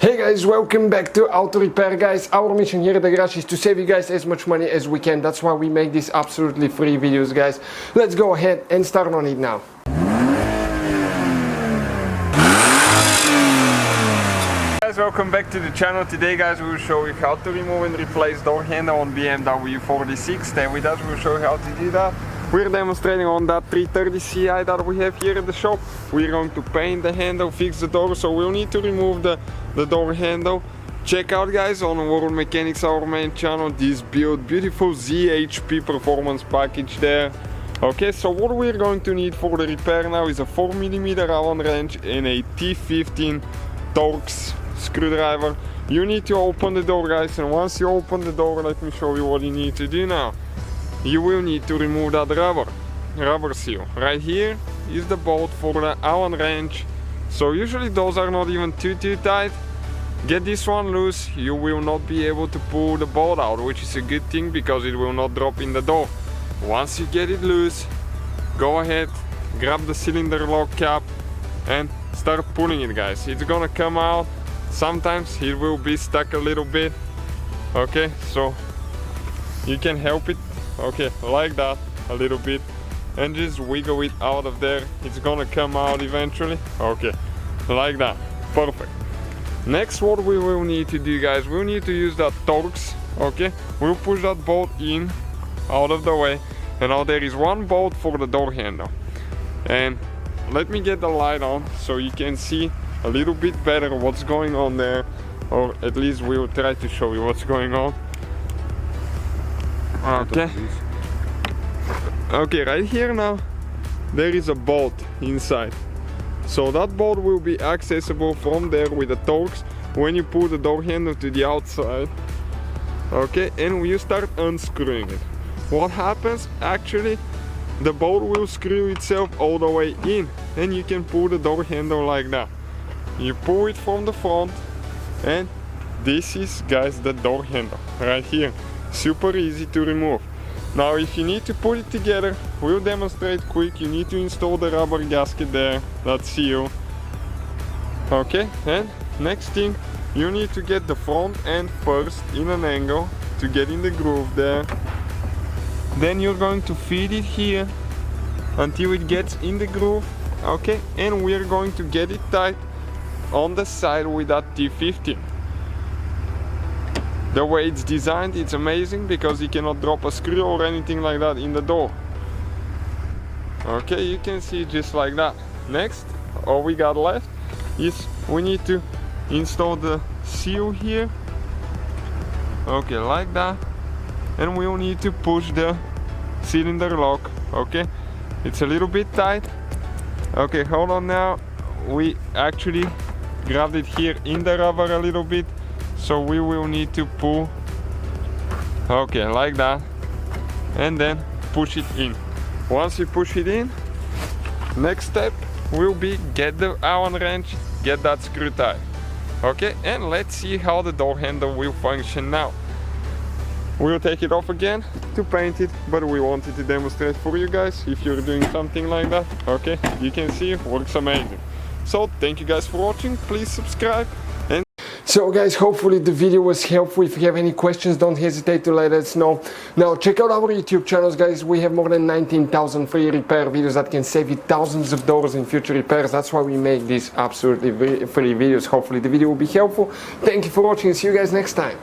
Hey guys, welcome back to Auto Repair guys. Our mission here at the garage is to save you guys as much money as we can. That's why we make these absolutely free videos guys. Let's go ahead and start on it now. Guys, welcome back to the channel. Today guys we will show you how to remove and replace door handle on BMW E46. Stay with us, we'll show you how to do that. We're demonstrating on that 330 Ci that we have here at the shop. We're going to paint the handle, fix the door, so we'll need to remove the door handle. Check out guys on World Mechanics, our main channel, this beautiful ZHP performance package there. Okay, so what we're going to need for the repair now is a 4mm Allen wrench and a T15 Torx screwdriver. You need to open the door guys, and once you open the door, let me show you what you need to do now. You will need to remove that rubber seal. Right here is the bolt for the Allen wrench. So usually those are not even too tight. Get this one loose, you will not be able to pull the bolt out, which is a good thing because it will not drop in the door. Once you get it loose, go ahead, grab the cylinder lock cap and start pulling it guys. It's gonna come out. Sometimes it will be stuck a little bit. Okay, so you can help it. Okay, like that, a little bit, and just wiggle it out of there. It's gonna come out eventually. Okay, like that, perfect. Next, what we will need to do guys, we'll need to use that Torx. Okay, we'll push that bolt in, out of the way, and now there is one bolt for the door handle. And let me get the light on so you can see a little bit better what's going on there, or at least we'll try to show you what's going on. Okay, right here now there is a bolt inside, so that bolt will be accessible from there with the Torx when you pull the door handle to the outside. Okay, and you start unscrewing it. What happens actually, the bolt will screw itself all the way in and you can pull the door handle like that. You pull it from the front, and this is guys the door handle right here. Super easy to remove. Now if you need to put it together, we'll demonstrate quick. You need to install the rubber gasket there, that seal. Okay, and next thing, you need to get the front end first in an angle to get in the groove there. Then you're going to feed it here until it gets in the groove. Okay, and we're going to get it tight on the side with that T15. The way it's designed, it's amazing because you cannot drop a screw or anything like that in the door. Okay, you can see just like that. Next, all we got left is we need to install the seal here. Okay, like that. And we'll need to push the cylinder lock. Okay, it's a little bit tight. Okay, hold on now. We actually grabbed it here in the rubber a little bit. So we will need to pull, okay, like that, and then push it in. Once you push it in, next step will be get the Allen wrench, get that screw tight. Okay, and let's see how the door handle will function now. We'll take it off again to paint it, but we wanted to demonstrate for you guys if you're doing something like that. Okay, you can see it works amazing. So thank you guys for watching, please subscribe. So guys, hopefully the video was helpful. If you have any questions, don't hesitate to let us know. Now check out our YouTube channels guys. We have more than 19,000 free repair videos that can save you thousands of dollars in future repairs. That's why we make these absolutely free videos. Hopefully the video will be helpful. Thank you for watching and see you guys next time.